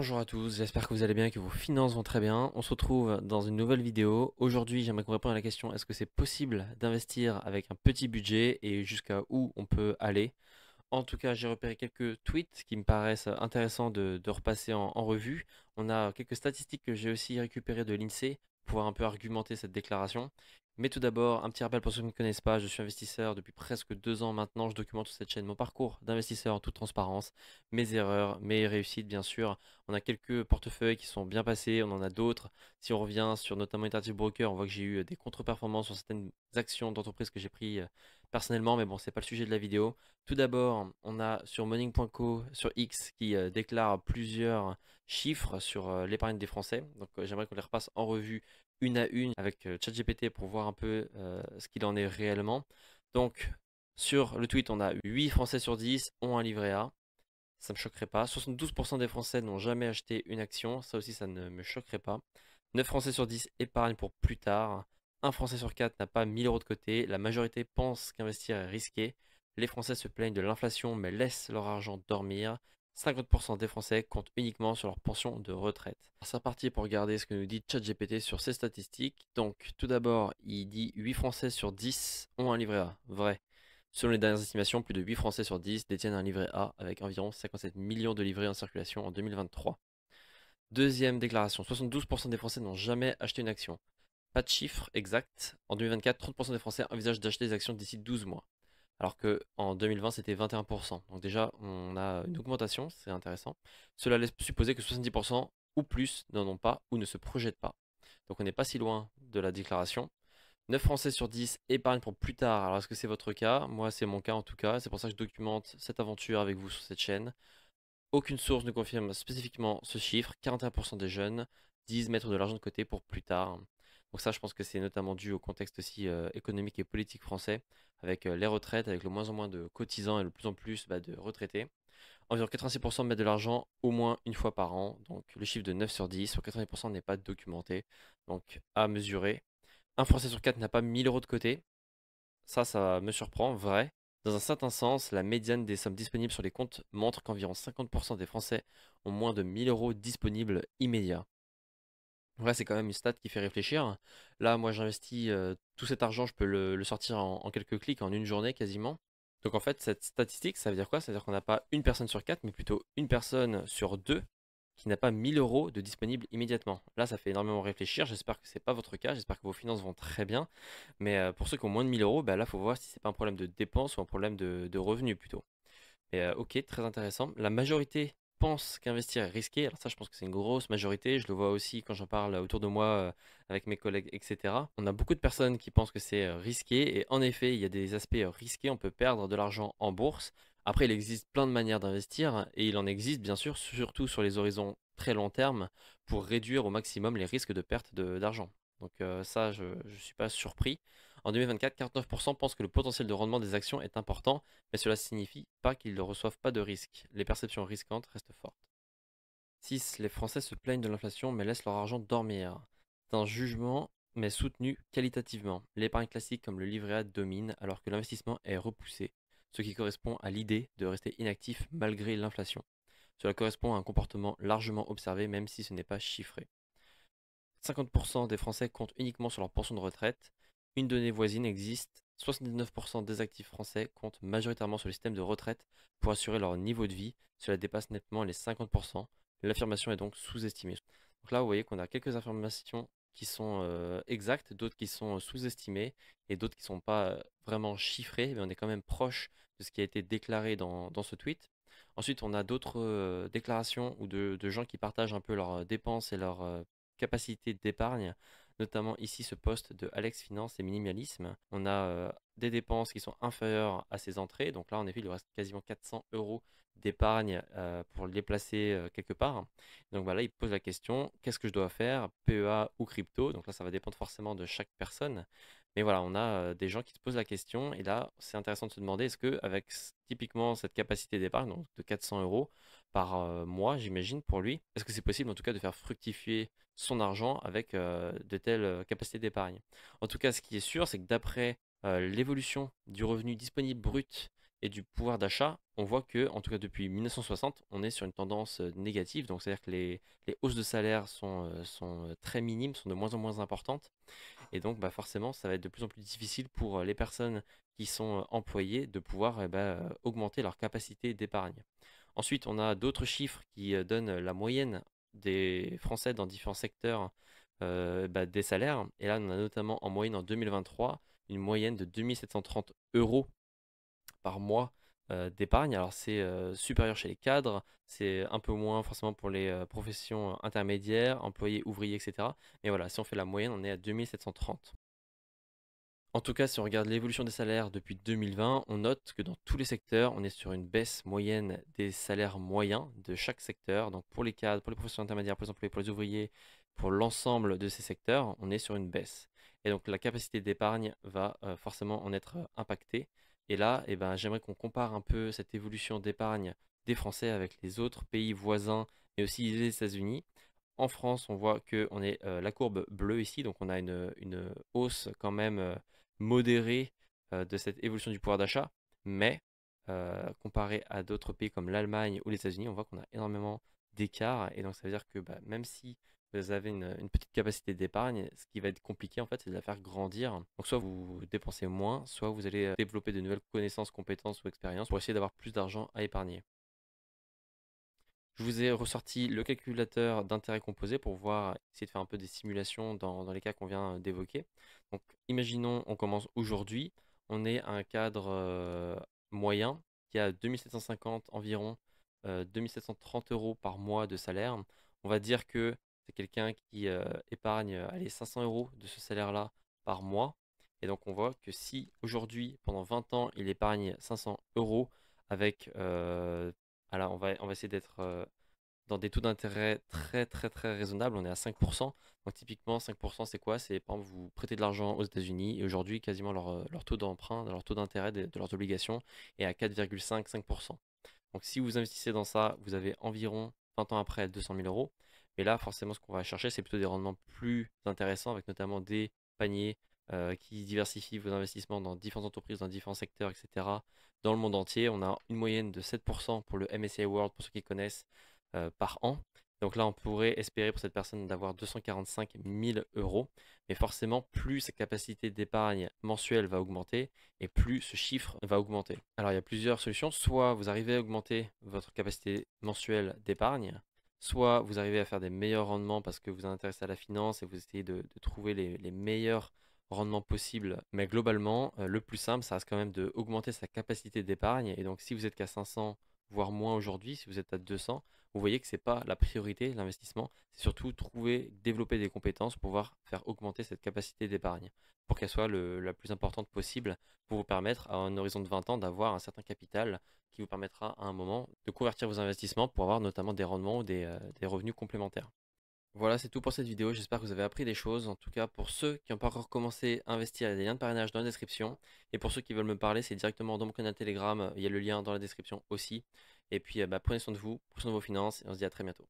Bonjour à tous, j'espère que vous allez bien et que vos finances vont très bien. On se retrouve dans une nouvelle vidéo. Aujourd'hui, j'aimerais qu'on réponde à la question, est-ce que c'est possible d'investir avec un petit budget et jusqu'à où on peut aller? En tout cas, j'ai repéré quelques tweets qui me paraissent intéressants de repasser en revue. On a quelques statistiques que j'ai aussi récupérées de l'INSEE pour pouvoir un peu argumenter cette déclaration. Mais tout d'abord, un petit rappel pour ceux qui ne me connaissent pas, je suis investisseur depuis presque 2 ans maintenant. Je documente sur cette chaîne mon parcours d'investisseur en toute transparence, mes erreurs, mes réussites bien sûr. On a quelques portefeuilles qui sont bien passés, on en a d'autres. Si on revient sur notamment Interactive Broker, on voit que j'ai eu des contre-performances sur certaines actions d'entreprise que j'ai pris personnellement, mais bon, c'est pas le sujet de la vidéo. Tout d'abord, on a sur Morning.co, sur X, qui déclare plusieurs chiffres sur l'épargne des Français. Donc j'aimerais qu'on les repasse en revue une à une avec ChatGPT pour voir un peu ce qu'il en est réellement. Donc sur le tweet, on a 8 Français sur 10 ont un livret A. Ça ne me choquerait pas. 72% des Français n'ont jamais acheté une action. Ça aussi, ça ne me choquerait pas. 9 Français sur 10 épargnent pour plus tard. Un Français sur 4 n'a pas 1000 euros de côté. La majorité pense qu'investir est risqué. Les Français se plaignent de l'inflation mais laissent leur argent dormir. 50% des Français comptent uniquement sur leur pension de retraite. C'est parti pour regarder ce que nous dit ChatGPT sur ces statistiques. Donc, tout d'abord, il dit 8 Français sur 10 ont un livret A. Vrai. Selon les dernières estimations, plus de 8 Français sur 10 détiennent un livret A avec environ 57 millions de livrets en circulation en 2023. Deuxième déclaration, 72% des Français n'ont jamais acheté une action. Pas de chiffre exact. En 2024, 30% des Français envisagent d'acheter des actions d'ici 12 mois. Alors qu'en 2020, c'était 21%. Donc déjà, on a une augmentation, c'est intéressant. Cela laisse supposer que 70% ou plus n'en ont pas ou ne se projettent pas. Donc on n'est pas si loin de la déclaration. 9 Français sur 10 épargnent pour plus tard. Alors est-ce que c'est votre cas? Moi, c'est mon cas en tout cas. C'est pour ça que je documente cette aventure avec vous sur cette chaîne. Aucune source ne confirme spécifiquement ce chiffre. 41% des jeunes disent mettre de l'argent de côté pour plus tard. Donc ça, je pense que c'est notamment dû au contexte aussi économique et politique français, avec les retraites, avec le moins en moins de cotisants et le plus en plus de retraités. Environ 86% mettent de l'argent au moins une fois par an. Donc le chiffre de 9 sur 10, sur 80% n'est pas documenté. Donc à mesurer. Un Français sur 4 n'a pas 1000 euros de côté. Ça me surprend, vrai. Dans un certain sens, la médiane des sommes disponibles sur les comptes montre qu'environ 50% des Français ont moins de 1000 euros disponibles immédiats. Vrai, c'est quand même une stat qui fait réfléchir. Là, moi, j'investis tout cet argent, je peux le sortir en quelques clics, en une journée quasiment. Donc en fait, cette statistique, ça veut dire quoi? Ça veut dire qu'on n'a pas une personne sur 4, mais plutôt une personne sur 2 qui n'a pas 1000 euros de disponible immédiatement. Là, ça fait énormément réfléchir. J'espère que ce n'est pas votre cas. J'espère que vos finances vont très bien. Mais pour ceux qui ont moins de 1000 euros, là, il faut voir si c'est pas un problème de dépenses ou un problème de revenus plutôt. Mais ok, très intéressant. La majorité pense qu'investir est risqué. Alors ça, je pense que c'est une grosse majorité. Je le vois aussi quand j'en parle autour de moi avec mes collègues, etc. On a beaucoup de personnes qui pensent que c'est risqué. Et en effet, il y a des aspects risqués. On peut perdre de l'argent en bourse. Après, il existe plein de manières d'investir. Et il en existe, bien sûr, surtout sur les horizons très long terme, pour réduire au maximum les risques de perte d'argent. Donc ça, je ne suis pas surpris. En 2024, 49% pensent que le potentiel de rendement des actions est important, mais cela ne signifie pas qu'ils ne reçoivent pas de risques. Les perceptions risquantes restent fortes. 6. Les Français se plaignent de l'inflation mais laissent leur argent dormir. C'est un jugement mais soutenu qualitativement. L'épargne classique comme le livret A domine alors que l'investissement est repoussé, ce qui correspond à l'idée de rester inactif malgré l'inflation. Cela correspond à un comportement largement observé même si ce n'est pas chiffré. 50% des Français comptent uniquement sur leur pension de retraite. Une donnée voisine existe. 79% des actifs français comptent majoritairement sur le système de retraite pour assurer leur niveau de vie. Cela dépasse nettement les 50%. L'affirmation est donc sous-estimée. Donc là, vous voyez qu'on a quelques informations qui sont exactes, d'autres qui sont sous-estimées et d'autres qui ne sont pas vraiment chiffrées, mais on est quand même proche de ce qui a été déclaré dans ce tweet. Ensuite, on a d'autres déclarations ou de gens qui partagent un peu leurs dépenses et leurs capacité d'épargne, notamment ici ce poste de Alex Finance et Minimalisme. On a des dépenses qui sont inférieures à ses entrées, donc là en effet il lui reste quasiment 400 euros d'épargne pour les placer quelque part. Donc voilà, il pose la question, qu'est-ce que je dois faire, PEA ou crypto? Donc là ça va dépendre forcément de chaque personne. Mais voilà, on a des gens qui se posent la question et là c'est intéressant de se demander est-ce que avec typiquement cette capacité d'épargne, donc de 400 euros par mois j'imagine pour lui, est-ce que c'est possible en tout cas de faire fructifier son argent avec de telles capacités d'épargne. En tout cas, ce qui est sûr, c'est que d'après l'évolution du revenu disponible brut et du pouvoir d'achat, on voit que, en tout cas depuis 1960, on est sur une tendance négative. Donc c'est-à-dire que les hausses de salaire sont très minimes, sont de moins en moins importantes. Et donc bah, forcément, ça va être de plus en plus difficile pour les personnes qui sont employées de pouvoir augmenter leur capacité d'épargne. Ensuite, on a d'autres chiffres qui donnent la moyenne des Français dans différents secteurs des salaires. Et là, on a notamment en moyenne en 2023 une moyenne de 2730 euros par mois d'épargne. Alors c'est supérieur chez les cadres, c'est un peu moins forcément pour les professions intermédiaires, employés, ouvriers, etc. Mais voilà, si on fait la moyenne, on est à 2730. En tout cas, si on regarde l'évolution des salaires depuis 2020, on note que dans tous les secteurs, on est sur une baisse moyenne des salaires moyens de chaque secteur. Donc pour les cadres, pour les professions intermédiaires, pour les employés, pour les ouvriers, pour l'ensemble de ces secteurs, on est sur une baisse. Et donc la capacité d'épargne va forcément en être impactée. Et là, j'aimerais qu'on compare un peu cette évolution d'épargne des Français avec les autres pays voisins, mais aussi les États-Unis. En France, on voit qu'on est la courbe bleue ici, donc on a une hausse quand même modérée de cette évolution du pouvoir d'achat, mais comparé à d'autres pays comme l'Allemagne ou les États-Unis, on voit qu'on a énormément d'écart, et donc ça veut dire que même si vous avez une petite capacité d'épargne, ce qui va être compliqué en fait, c'est de la faire grandir. Donc soit vous dépensez moins, soit vous allez développer de nouvelles connaissances, compétences ou expériences pour essayer d'avoir plus d'argent à épargner. Je vous ai ressorti le calculateur d'intérêt composé pour voir, essayer de faire un peu des simulations dans les cas qu'on vient d'évoquer. Donc, imaginons, on commence aujourd'hui, on est à un cadre moyen qui a 2750 environ, 2730 euros par mois de salaire. On va dire que c'est quelqu'un qui épargne allez, 500 euros de ce salaire-là par mois. Et donc, on voit que si aujourd'hui, pendant 20 ans, il épargne 500 euros avec alors, on va essayer d'être dans des taux d'intérêt très très très raisonnables. On est à 5%. Donc typiquement, 5%, c'est quoi? C'est par exemple, vous prêtez de l'argent aux États-Unis et aujourd'hui, quasiment leur taux d'emprunt, leur taux d'intérêt de leurs obligations est à 4,5-5%. Donc si vous investissez dans ça, vous avez environ 20 ans après 200 000 euros. Et là, forcément, ce qu'on va chercher, c'est plutôt des rendements plus intéressants avec notamment des paniers qui diversifient vos investissements dans différentes entreprises, dans différents secteurs, etc. Dans le monde entier, on a une moyenne de 7% pour le MSCI World, pour ceux qui connaissent, par an. Donc là, on pourrait espérer pour cette personne d'avoir 245 000 euros. Mais forcément, plus sa capacité d'épargne mensuelle va augmenter et plus ce chiffre va augmenter. Alors, il y a plusieurs solutions. Soit vous arrivez à augmenter votre capacité mensuelle d'épargne, soit vous arrivez à faire des meilleurs rendements parce que vous vous intéressez à la finance et vous essayez de trouver les meilleurs rendements possibles. Mais globalement, le plus simple, ça reste quand même d'augmenter sa capacité d'épargne. Et donc, si vous êtes qu'à 500, voire moins aujourd'hui, si vous êtes à 200, vous voyez que ce n'est pas la priorité, l'investissement. C'est surtout trouver, développer des compétences pour pouvoir faire augmenter cette capacité d'épargne pour qu'elle soit la plus importante possible pour vous permettre, à un horizon de 20 ans, d'avoir un certain capital qui vous permettra à un moment de convertir vos investissements pour avoir notamment des rendements ou des revenus complémentaires. Voilà, c'est tout pour cette vidéo. J'espère que vous avez appris des choses. En tout cas, pour ceux qui n'ont pas encore commencé à investir, il y a des liens de parrainage dans la description. Et pour ceux qui veulent me parler, c'est directement dans mon canal Telegram. Il y a le lien dans la description aussi. Et puis, prenez soin de vous, prenez soin de vos finances et on se dit à très bientôt.